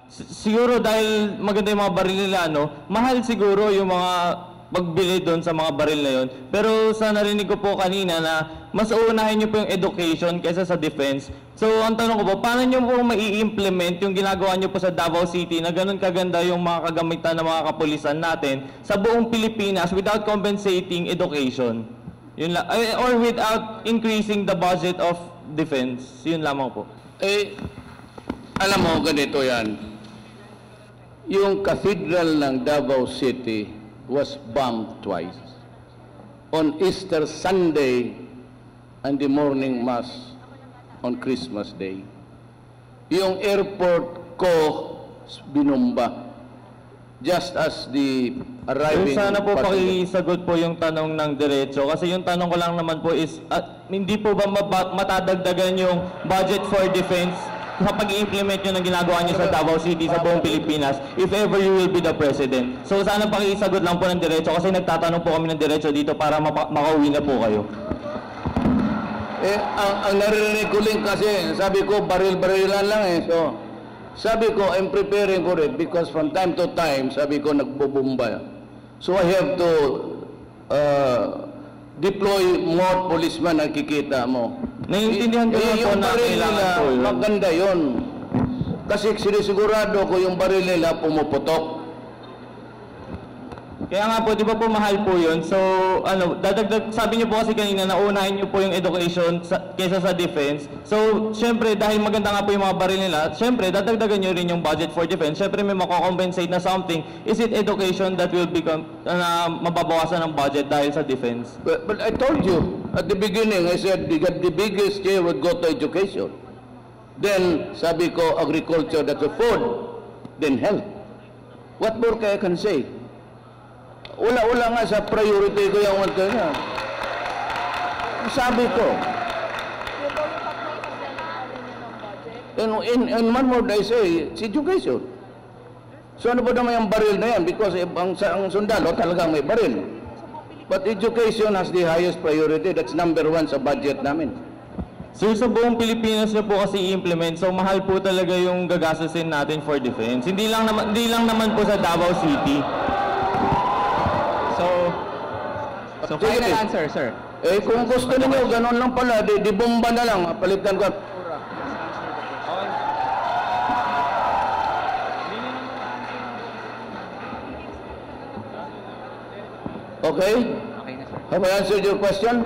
Siguro dahil maganda yung mga baril nila, mahal siguro yung mga pagbili doon sa mga baril na yun. Pero sa narinig ko po kanina na mas uunahin nyo po yung education kaysa sa defense. So ang tanong ko po, paano nyo po mai-implement yung ginagawa nyo po sa Davao City na ganun kaganda yung mga kagamitan ng mga kapulisan natin sa buong Pilipinas without compensating education? Yun lang, or without increasing the budget of defense. Yun lamang po. Alam mo, ganito yan. Yung cathedral ng Davao City was bombed twice. On Easter Sunday and the morning mass on Christmas Day. Yung airport ko binomba. Just as the arriving... Sana po pakisagot po yung tanong ng diretso. Kasi yung tanong ko lang naman po is, hindi po ba matadagdagan yung budget for defense sa pag-i-implement nyo ng ginagawa nyo sa Davao City, sa buong Pilipinas, if ever you will be the president? So sana pakisagot lang po ng diretso kasi nagtatanong po kami ng diretso dito para makauwi na po kayo. Ang naririnig ko lang kasi, sabi ko, baril-barilan lang So, sabi ko, I'm preparing for it because from time to time, sabi ko, nagbubumba. So I have to deploy more policemen, nakikita mo. Naiintindihan ko po na kailangan po yun. Maganda yun. Kasi sinisigurado ko yung baril nila pumuputok. Kaya nga po, di ba po mahal po yun? So, sabi niyo po kasi kanina na unahin niyo po yung education kaysa sa defense. So, syempre, dahil maganda nga po yung mga baril nila, syempre, dadagdagan niyo rin yung budget for defense. Syempre, may mako-compensate na something. Is it education that will become, mababawasan ng budget dahil sa defense? But I told you, at the beginning, I said, the biggest share would go to education. Then, sabi ko, agriculture, that's a food. Then, health. What more I can say? Wala nga sa priority ko yung one na. Sabi ko. And one word I say, it's education. So ano ba naman yung baril na yan? Because ang sundalo talagang may baril. But education has the highest priority. That's number 1 sa budget namin. Sir, sa buong Pilipinas na po kasi i-implement, so mahal po talaga yung gagastusin natin for defense. Hindi lang naman po sa Davao City. So final answer, sir. Kung gusto niyo ganun lang pala, di bomba na lang, palitan ko. Okay? Okay na, sir. Have I answered your question?